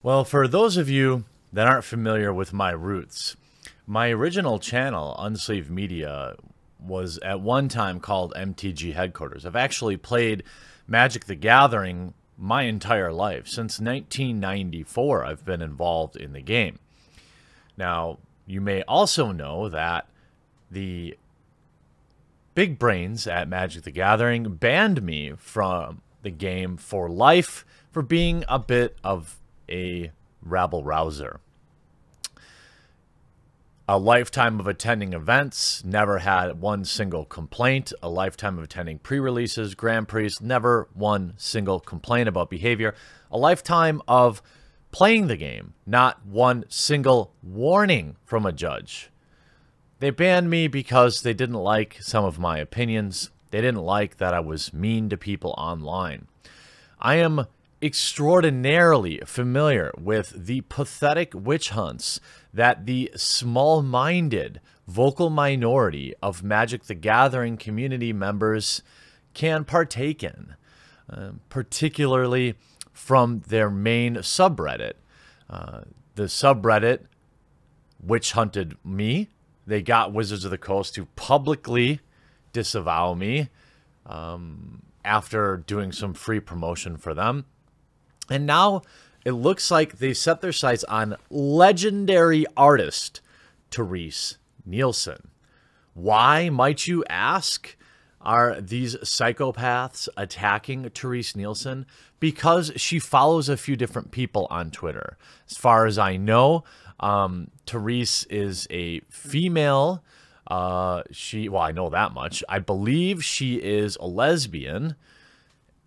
Well, for those of you that aren't familiar with my roots, my original channel, Unsleeved Media, was at one time called MTG Headquarters. I've actually played Magic the Gathering my entire life. Since 1994, I've been involved in the game. Now, you may also know that the big brains at Magic the Gathering banned me from the game for life for being a bit of a rabble-rouser. A lifetime of attending events, never had one single complaint. A lifetime of attending pre-releases, Grand Prix, never one single complaint about behavior. A lifetime of playing the game, not one single warning from a judge. They banned me because they didn't like some of my opinions. They didn't like that I was mean to people online. I am extraordinarily familiar with the pathetic witch hunts that the small-minded vocal minority of Magic the Gathering community members can partake in, particularly from their main subreddit. The subreddit witch hunted me. They got Wizards of the Coast to publicly disavow me after doing some free promotion for them. And now it looks like they set their sights on legendary artist Terese Nielsen. Why, might you ask, are these psychopaths attacking Terese Nielsen? Because she follows a few different people on Twitter. As far as I know, Terese is a female. Well, I know that much. I believe she is a lesbian.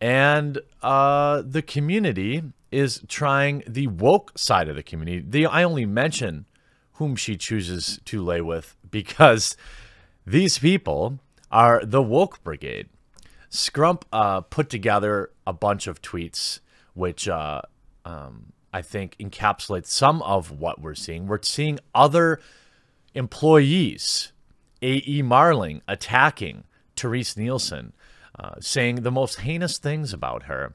And the community is trying the woke side of the community. I only mention whom she chooses to lay with because these people are the woke brigade. Scrump put together a bunch of tweets, which I think encapsulates some of what we're seeing. We're seeing other employees, A.E. Marling, attacking Terese Nielsen, saying the most heinous things about her.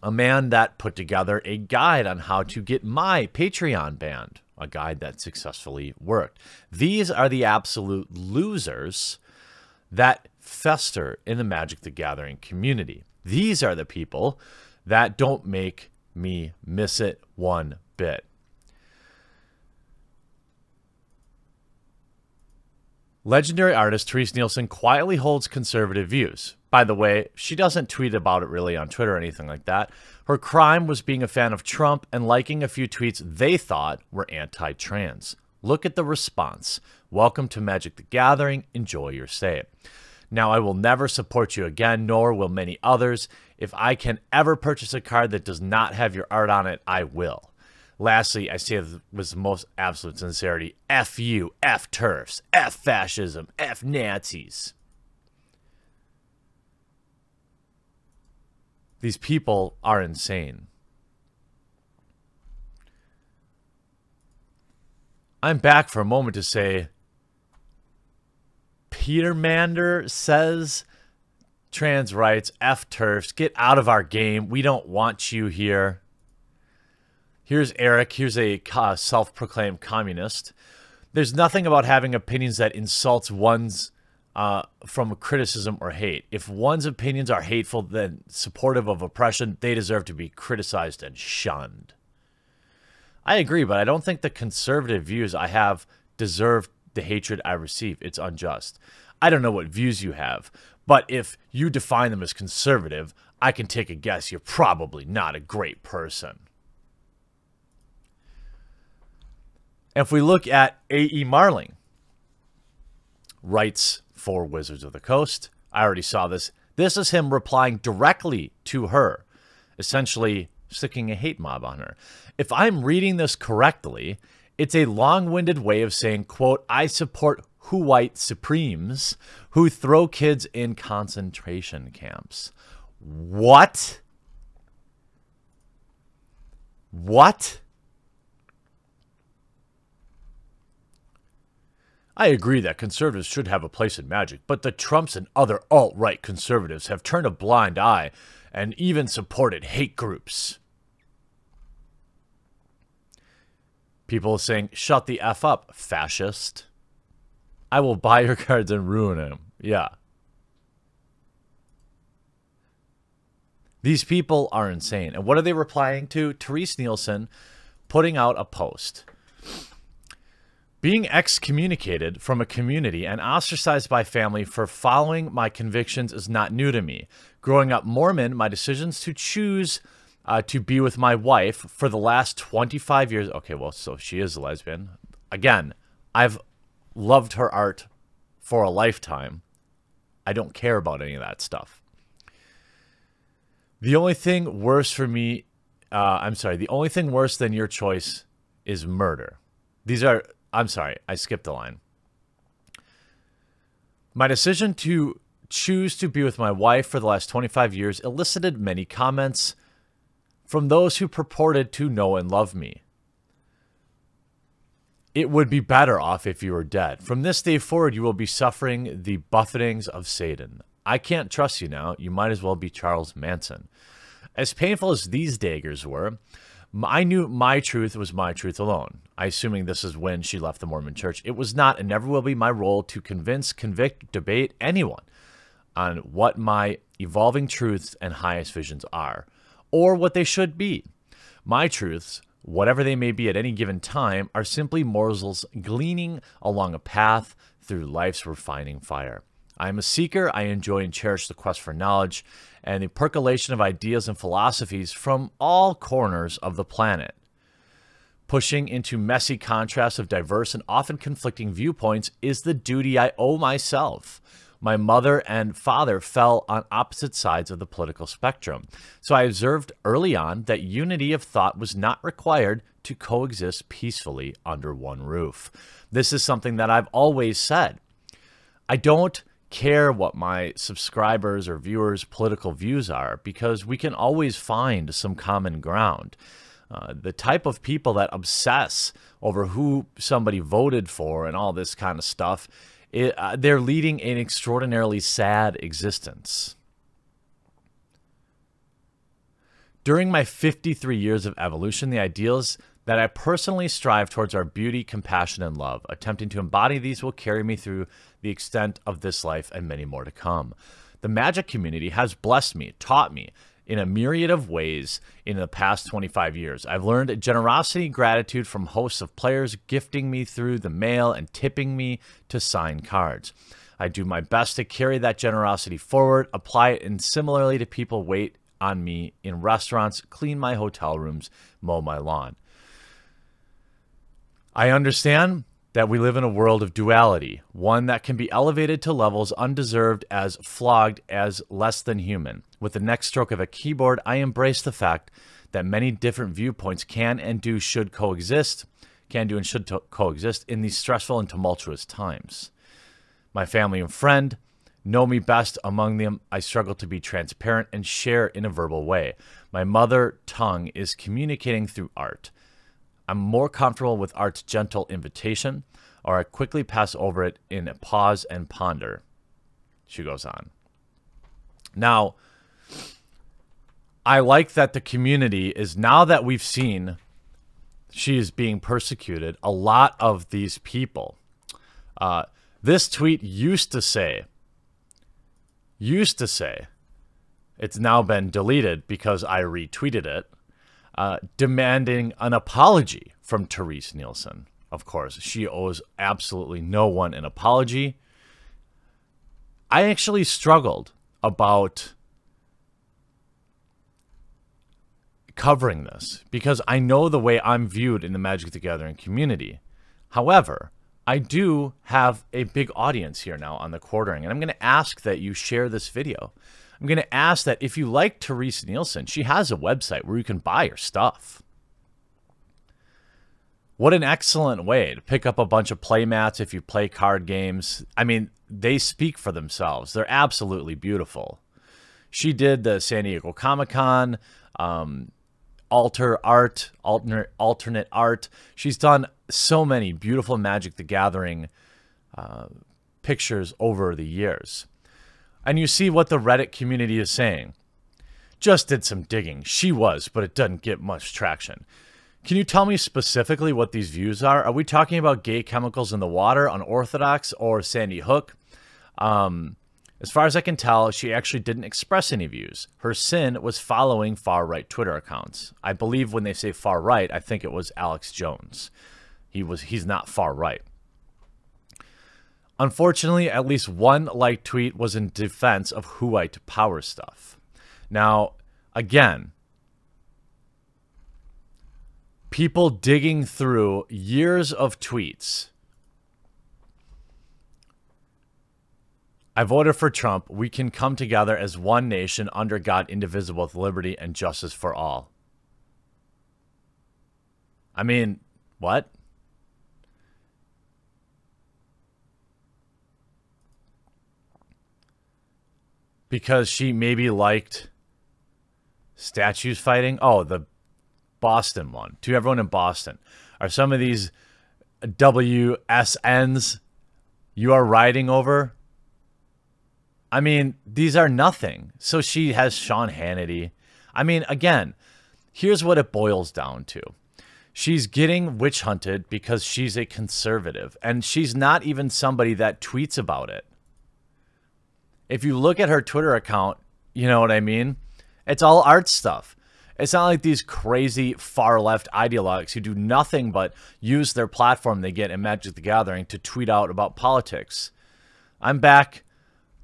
A man that put together a guide on how to get my Patreon banned, a guide that successfully worked. These are the absolute losers that fester in the Magic the Gathering community. These are the people that don't make me miss it one bit. Legendary artist Terese Nielsen quietly holds conservative views. By the way, she doesn't tweet about it really on Twitter or anything like that. Her crime was being a fan of Trump and liking a few tweets they thought were anti-trans. Look at the response. Welcome to Magic the Gathering. Enjoy your stay. Now, I will never support you again, nor will many others. If I can ever purchase a card that does not have your art on it, I will. Lastly, I say with the most absolute sincerity, F you, F TERFs, F fascism, F Nazis. These people are insane. I'm back for a moment to say, Peter Mander says trans rights, F TERFs, get out of our game. We don't want you here. Here's Eric. Here's a self-proclaimed communist. There's nothing about having opinions that insults one's from criticism or hate. If one's opinions are hateful, then supportive of oppression, they deserve to be criticized and shunned. I agree, but I don't think the conservative views I have deserve the hatred I receive. It's unjust. I don't know what views you have, but if you define them as conservative, I can take a guess you're probably not a great person. If we look at A.E. Marling, writes for Wizards of the Coast. I already saw this. This is him replying directly to her, essentially sticking a hate mob on her. If I'm reading this correctly, it's a long-winded way of saying, quote, I support white supremes who throw kids in concentration camps. What? What? I agree that conservatives should have a place in Magic, but the Trumps and other alt-right conservatives have turned a blind eye and even supported hate groups. People saying, shut the F up, fascist. I will buy your cards and ruin them. Yeah. These people are insane. And what are they replying to? Terese Nielsen putting out a post. Being excommunicated from a community and ostracized by family for following my convictions is not new to me. Growing up Mormon, my decisions to choose to be with my wife for the last 25 years. Okay, well, so she is a lesbian. Again, I've loved her art for a lifetime. I don't care about any of that stuff. The only thing worse for me, the only thing worse than your choice is murder. I'm sorry, I skipped a line. My decision to choose to be with my wife for the last 25 years elicited many comments from those who purported to know and love me. It would be better off if you were dead. From this day forward, you will be suffering the buffetings of Satan. I can't trust you now. You might as well be Charles Manson. As painful as these daggers were, I knew my truth was my truth alone. I assuming this is when she left the Mormon church. It was not and never will be my role to convince, convict, debate anyone on what my evolving truths and highest visions are, or what they should be. My truths, whatever they may be at any given time, are simply morsels gleaning along a path through life's refining fire. I am a seeker. I enjoy and cherish the quest for knowledge and the percolation of ideas and philosophies from all corners of the planet. Pushing into messy contrasts of diverse and often conflicting viewpoints is the duty I owe myself. My mother and father fell on opposite sides of the political spectrum, so I observed early on that unity of thought was not required to coexist peacefully under one roof. This is something that I've always said. I don't care what my subscribers or viewers' political views are, because we can always find some common ground. The type of people that obsess over who somebody voted for and all this kind of stuff, they're leading an extraordinarily sad existence. During my 53 years of evolution, the ideals that I personally strive towards are beauty, compassion, and love. Attempting to embody these will carry me through the extent of this life and many more to come. The magic community has blessed me, taught me in a myriad of ways in the past 25 years. I've learned generosity, gratitude from hosts of players gifting me through the mail and tipping me to sign cards. I do my best to carry that generosity forward, apply it, and similarly to people wait on me in restaurants, clean my hotel rooms, mow my lawn. I understand that we live in a world of duality, one that can be elevated to levels undeserved as flogged as less than human. With the next stroke of a keyboard, I embrace the fact that many different viewpoints can do and should coexist in these stressful and tumultuous times. My family and friend know me best. Among them, I struggle to be transparent and share in a verbal way. My mother tongue is communicating through art. I'm more comfortable with art's gentle invitation, or I quickly pass over it in a pause and ponder. She goes on. Now, I like that the community is, now that we've seen she is being persecuted, a lot of these people. This tweet used to say, it's now been deleted because I retweeted it, demanding an apology from Terese Nielsen. Of course, she owes absolutely no one an apology. I actually struggled about covering this because I know the way I'm viewed in the Magic the Gathering community. However, I do have a big audience here now on the Quartering, and I'm going to ask that you share this video. I'm going to ask that if you like Terese Nielsen, she has a website where you can buy her stuff. What an excellent way to pick up a bunch of playmats if you play card games. I mean, they speak for themselves. They're absolutely beautiful. She did the San Diego Comic-Con, alternate art. She's done so many beautiful Magic the Gathering pictures over the years. And you see what the Reddit community is saying. Just did some digging. She was, but it doesn't get much traction. Can you tell me specifically what these views are? Are we talking about gay chemicals in the water, unorthodox, or Sandy Hook? As far as I can tell, she actually didn't express any views. Her sin was following far-right Twitter accounts. I believe when they say far-right, I think it was Alex Jones. He's not far-right. Unfortunately, at least one liked tweet was in defense of Whoite power stuff. Now, again, people digging through years of tweets. I voted for Trump. We can come together as one nation under God, indivisible, with liberty and justice for all. I mean, what? Because she maybe liked statues fighting? Oh, the Boston one. To everyone in Boston. Are some of these WSNs you are riding over? I mean, these are nothing. So she has Sean Hannity. I mean, again, here's what it boils down to. She's getting witch hunted because she's a conservative. And she's not even somebody that tweets about it. If you look at her Twitter account, you know what I mean? It's all art stuff. It's not like these crazy far-left ideologues who do nothing but use their platform they get in Magic the Gathering to tweet out about politics. I'm back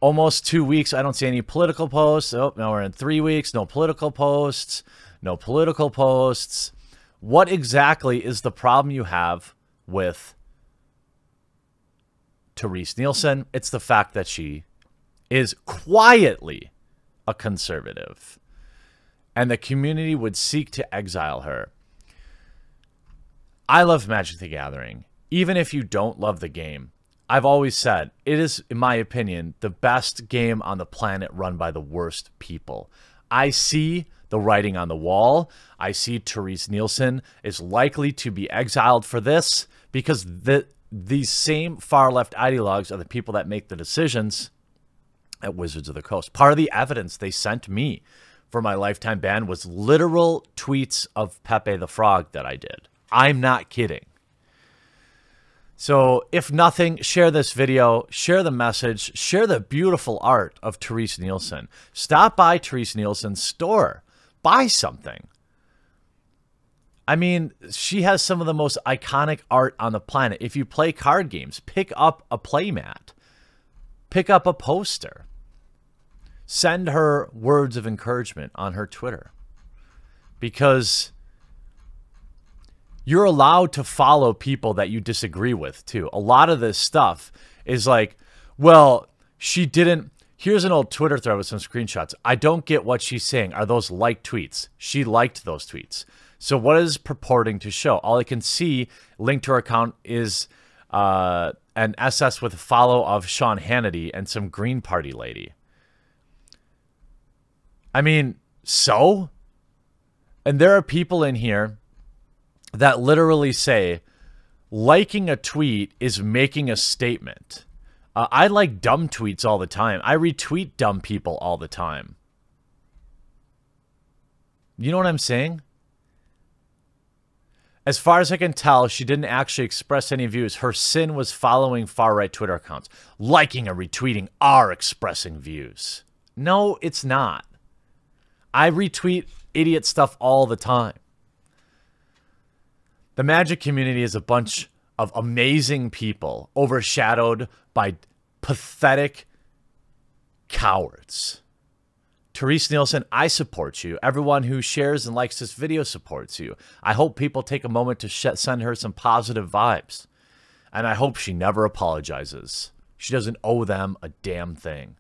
almost 2 weeks. I don't see any political posts. Oh, now we're in 3 weeks. No political posts. No political posts. What exactly is the problem you have with Terese Nielsen? It's the fact that she is quietly a conservative, and the community would seek to exile her. I love Magic the Gathering. Even if you don't love the game, I've always said it is, in my opinion, the best game on the planet run by the worst people. I see the writing on the wall. I see Terese Nielsen is likely to be exiled for this because these same far-left ideologues are the people that make the decisions at Wizards of the Coast. Part of the evidence they sent me for my lifetime ban was literal tweets of Pepe the Frog that I did. I'm not kidding. So if nothing, share this video, share the message, share the beautiful art of Terese Nielsen. Stop by Terese Nielsen's store. Buy something. I mean, she has some of the most iconic art on the planet. If you play card games, pick up a playmat. Pick up a poster. Send her words of encouragement on her Twitter. Because you're allowed to follow people that you disagree with, too. A lot of this stuff is like, well, she didn't. Here's an old Twitter thread with some screenshots. I don't get what she's saying. Are those liked tweets? She liked those tweets. So what is purporting to show? All I can see linked to her account is an SS with a follow of Sean Hannity and some Green Party lady. I mean, so? And there are people in here that literally say, liking a tweet is making a statement. I like dumb tweets all the time. I retweet dumb people all the time. You know what I'm saying? As far as I can tell, she didn't actually express any views. Her sin was following far-right Twitter accounts. Liking and retweeting are expressing views. No, it's not. I retweet idiot stuff all the time. The Magic community is a bunch of amazing people overshadowed by pathetic cowards. Terese Nielsen, I support you. Everyone who shares and likes this video supports you. I hope people take a moment to send her some positive vibes. And I hope she never apologizes. She doesn't owe them a damn thing.